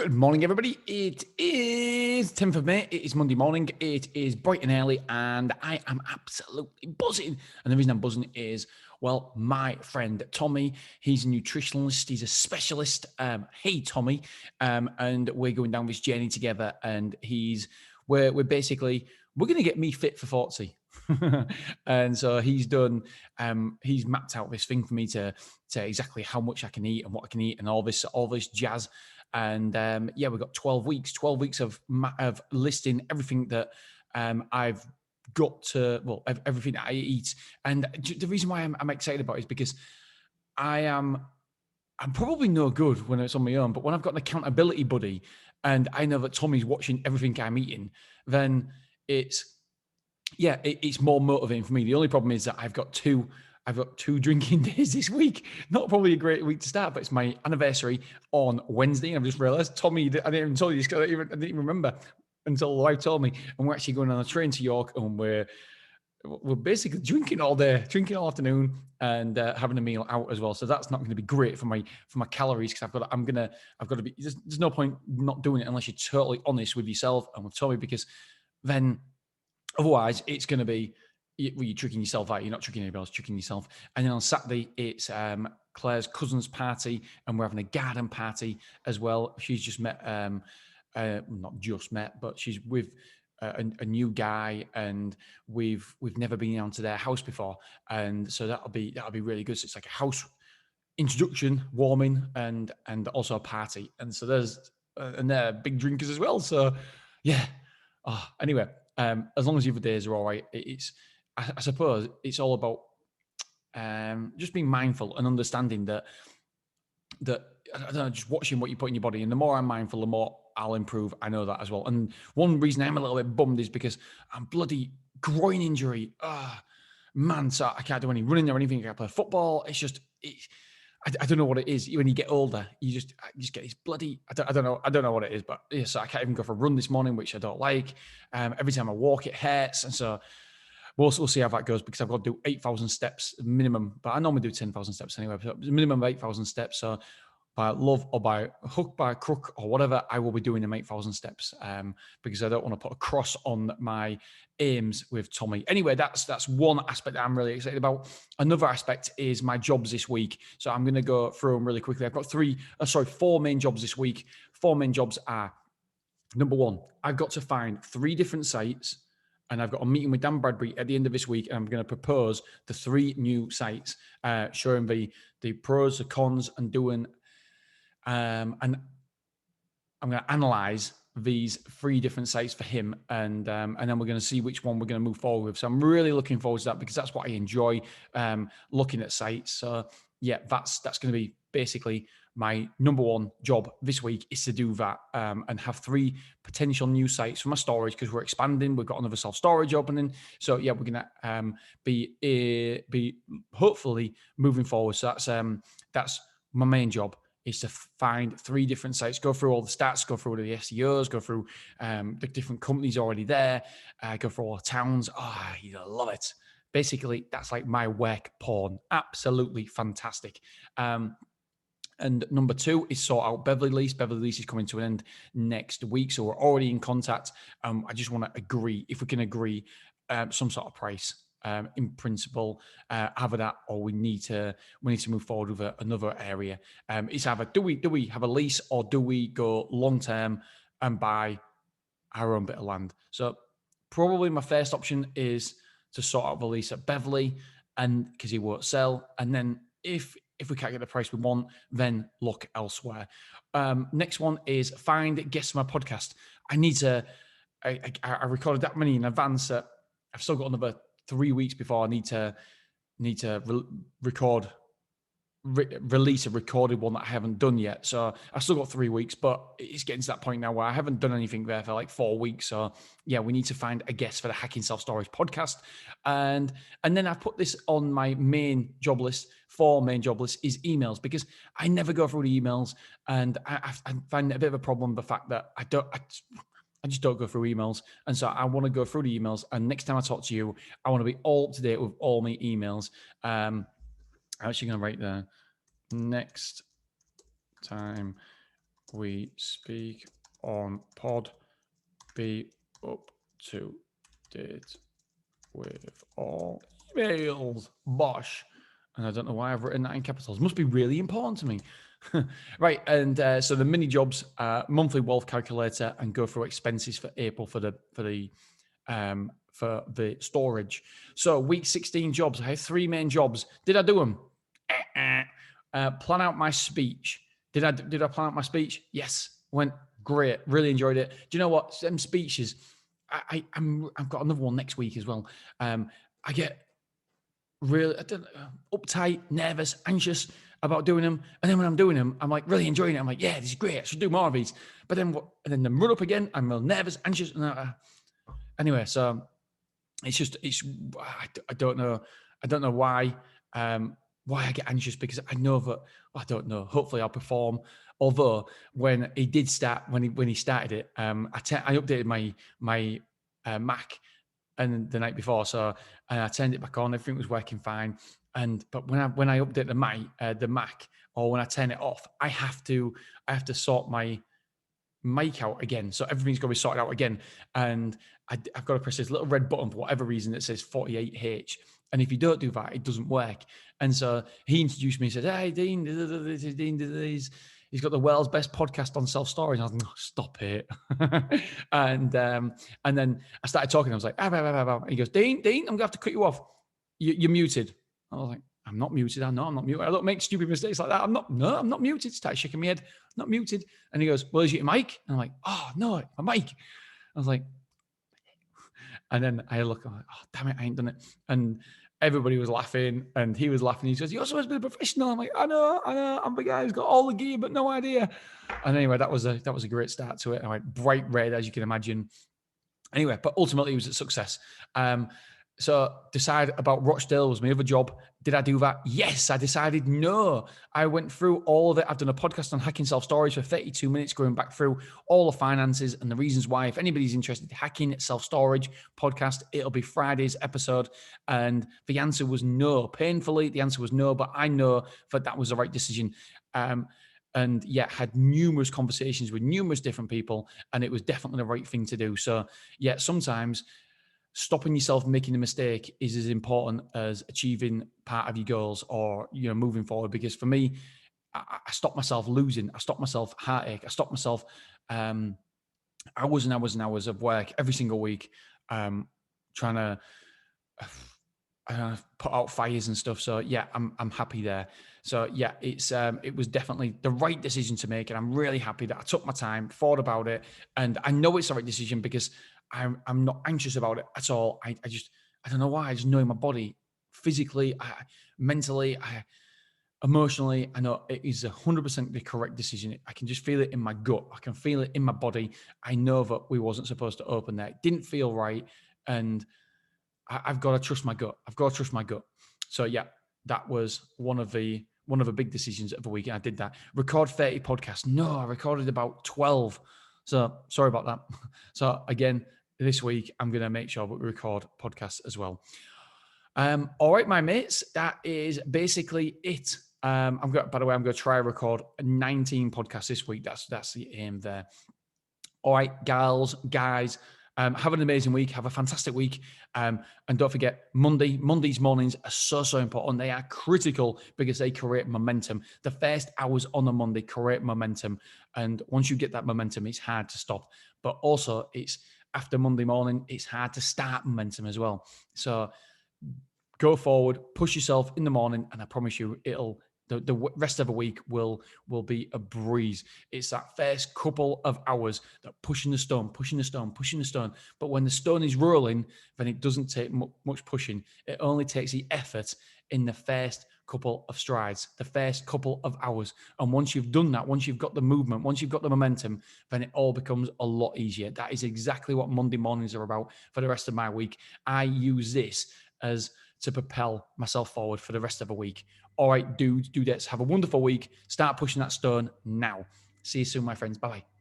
Good morning, everybody. It is 10th of May. It is Monday morning. It is bright and early, and I am absolutely buzzing. And the reason I'm buzzing is, well, my friend Tommy, he's a nutritionalist. He's a specialist. Hey, Tommy. And we're going down this journey together. And we're going to get me fit for 40. And so he's mapped out this thing for me to exactly how much I can eat and what I can eat and all this jazz. And we've got 12 weeks of listing everything that I've got to, everything that I eat. And the reason why I'm excited about it is because I'm probably no good when it's on my own, but when I've got an accountability buddy and I know that Tommy's watching everything I'm eating, then it's more motivating for me. The only problem is that I've got two drinking days this week. Not probably a great week to start, but it's my anniversary on Wednesday. And I've just realized, Tommy, I didn't even tell you this because I didn't even remember until the wife told me. And we're actually going on a train to York, and we're basically drinking all day, drinking all afternoon, and having a meal out as well. So that's not going to be great for my calories because I've got to be. There's no point not doing it unless you're totally honest with yourself and with Tommy, because then otherwise it's going to be, you're tricking yourself out. You're not tricking anybody else, tricking yourself. And then on Saturday, it's Claire's cousin's party, and we're having a garden party as well. She's just met, not just met, but she's with a new guy, and we've never been down to their house before, and so that'll be really good. So it's like a house introduction, warming, and also a party. And so and they're big drinkers as well. So yeah. Anyway, as long as the other days are all right, I suppose it's all about just being mindful and understanding that I don't know, just watching what you put in your body. And the more I'm mindful, the more I'll improve. I know that as well. And one reason I'm a little bit bummed is because I'm bloody groin injury. Man, so I can't do any running or anything. I can't play football. I don't know what it is. When you get older, you just get these bloody. I don't know what it is, but yeah. So I can't even go for a run this morning, which I don't like. Every time I walk, it hurts, and so we'll see how that goes, because I've got to do 8,000 steps minimum. But I normally do 10,000 steps anyway. So minimum of 8,000 steps. So by love or by hook, by crook or whatever, I will be doing them 8,000 steps, because I don't want to put a cross on my aims with Tommy. Anyway, that's one aspect that I'm really excited about. Another aspect is my jobs this week. So I'm going to go through them really quickly. I've got four main jobs this week. Four main jobs are: number one, I've got to find 3 different sites, and I've got a meeting with Dan Bradbury at the end of this week, and I'm going to propose the 3 new sites, showing the pros, the cons, and doing and I'm going to analyze these 3 different sites for him, and then we're going to see which one we're going to move forward with. So I'm really looking forward to that, because that's what I enjoy, looking at sites. So yeah, that's going to be basically my number one job this week, is to do that, and have 3 potential new sites for my storage, because we're expanding. We've got another self-storage opening. So yeah, we're going to be hopefully moving forward. So that's my main job, is to find 3 different sites, go through all the stats, go through the SEOs, go through the different companies already there, go through all the towns. You love it. Basically, that's like my work porn. Absolutely fantastic. And number 2 is sort out Beverly Lease. Beverly Lease is coming to an end next week, so we're already in contact. I just want to agree, if we can agree, some sort of price. In principle, either that, or we need to move forward with another area. It's either do we have a lease, or do we go long term and buy our own bit of land? So probably my first option is to sort out the lease at Beverly, and because he won't sell, and then if we can't get the price we want, then look elsewhere. Next one is find guests for my podcast. I recorded that many in advance that I've still got another 3 weeks before I need to release a recorded one that I haven't done yet. So I've still got 3 weeks, but it's getting to that point now where I haven't done anything there for like 4 weeks. So yeah, we need to find a guest for the Hacking Self Storage podcast. And then I've put this on my main job list. 4 main job list is emails, because I never go through the emails, and I find it a bit of a problem, the fact that I just don't go through emails. And so I want to go through the emails. And next time I talk to you, I want to be all up to date with all my emails. I'm actually going to write there: next time we speak on pod be up to date with all emails? Bosh. And I don't know why I've written that in capitals. Must be really important to me. Right. And so the mini jobs, monthly wealth calculator, and go through expenses for April for the storage. So week 16 jobs. I have 3 main jobs. Did I do them? Plan out my speech. Did I plan out my speech? Yes. Went great. Really enjoyed it. Do you know what? Some speeches. I've got another one next week as well. I get really uptight, nervous, anxious about doing them, and then when I'm doing them, I'm like really enjoying it. I'm like, yeah, this is great. I should do more of these. But then and then run up again. I'm real nervous, anxious. And anyway, so it's I don't know why I get anxious, because I know that I don't know. Hopefully, I'll perform. Although when he started it, I updated my Mac and the night before, so I turned it back on. Everything was working fine. But when I update the Mac, or when I turn it off, I have to sort my mic out again. So everything's got to be sorted out again. And I've got to press this little red button for whatever reason that says 48H. And if you don't do that, it doesn't work. And so he introduced me and said, hey, Dean, this is Dean. He's got the world's best podcast on self-storage. And I was like, oh, stop it. and then I started talking. I was like, he goes, Dean, I'm going to have to cut you off. You're muted. I was like, I'm not muted. I know I'm not muted. I don't make stupid mistakes like that. I'm not muted. Started shaking my head. Not muted. And he goes, well, is it your mic? And I'm like, oh, no, my mic. I was like, and then I look, I'm like, oh, damn it, I ain't done it. And everybody was laughing, and he was laughing. He says, you're supposed to be a professional. I'm like, I know. I'm the guy who's got all the gear, but no idea. And anyway, that was a great start to it. I went bright red, as you can imagine. Anyway, but ultimately it was a success. So decide about Rochdale was my other job. Did I do that? Yes, I decided no. I went through all of it. I've done a podcast on hacking self-storage for 32 minutes, going back through all the finances and the reasons why. If anybody's interested, hacking self-storage podcast, it'll be Friday's episode. And the answer was no. Painfully, the answer was no, but I know that was the right decision. And yeah, had numerous conversations with numerous different people, and it was definitely the right thing to do. So yeah, sometimes stopping yourself making a mistake is as important as achieving part of your goals, or moving forward. Because for me, I stopped myself losing. I stopped myself heartache. I stopped myself hours and hours and hours of work every single week, trying to put out fires and stuff. So yeah, I'm happy there. So yeah, it was definitely the right decision to make, and I'm really happy that I took my time, thought about it, and I know it's the right decision because I'm not anxious about it at all. I don't know why. I just know in my body, physically, mentally, emotionally, I know it is 100% the correct decision. I can just feel it in my gut. I can feel it in my body. I know that we wasn't supposed to open there. It didn't feel right, and I've got to trust my gut. I've got to trust my gut. So yeah, that was one of the big decisions of the week. And I did that. Record 30 podcasts. No, I recorded about 12. So sorry about that. So again, this week, I'm going to make sure that we record podcasts as well. All right, my mates, that is basically it. By the way, I'm going to try and record 19 podcasts this week. That's the aim there. All right, gals, guys, have an amazing week. Have a fantastic week. And don't forget, Mondays mornings are so important. They are critical because they create momentum. The first hours on a Monday create momentum. And once you get that momentum, it's hard to stop. But also, it's after Monday morning, it's hard to start momentum as well. So go forward, push yourself in the morning, and I promise you, the rest of the week will be a breeze. It's that first couple of hours that pushing the stone. But when the stone is rolling, then it doesn't take much pushing. It only takes the effort in the first couple of strides, the first couple of hours. And once you've done that, once you've got the movement, once you've got the momentum, then it all becomes a lot easier. That is exactly what Monday mornings are about for the rest of my week. I use this as to propel myself forward for the rest of the week. All right, dudes, dudettes, have a wonderful week. Start pushing that stone now. See you soon, my friends. Bye-bye.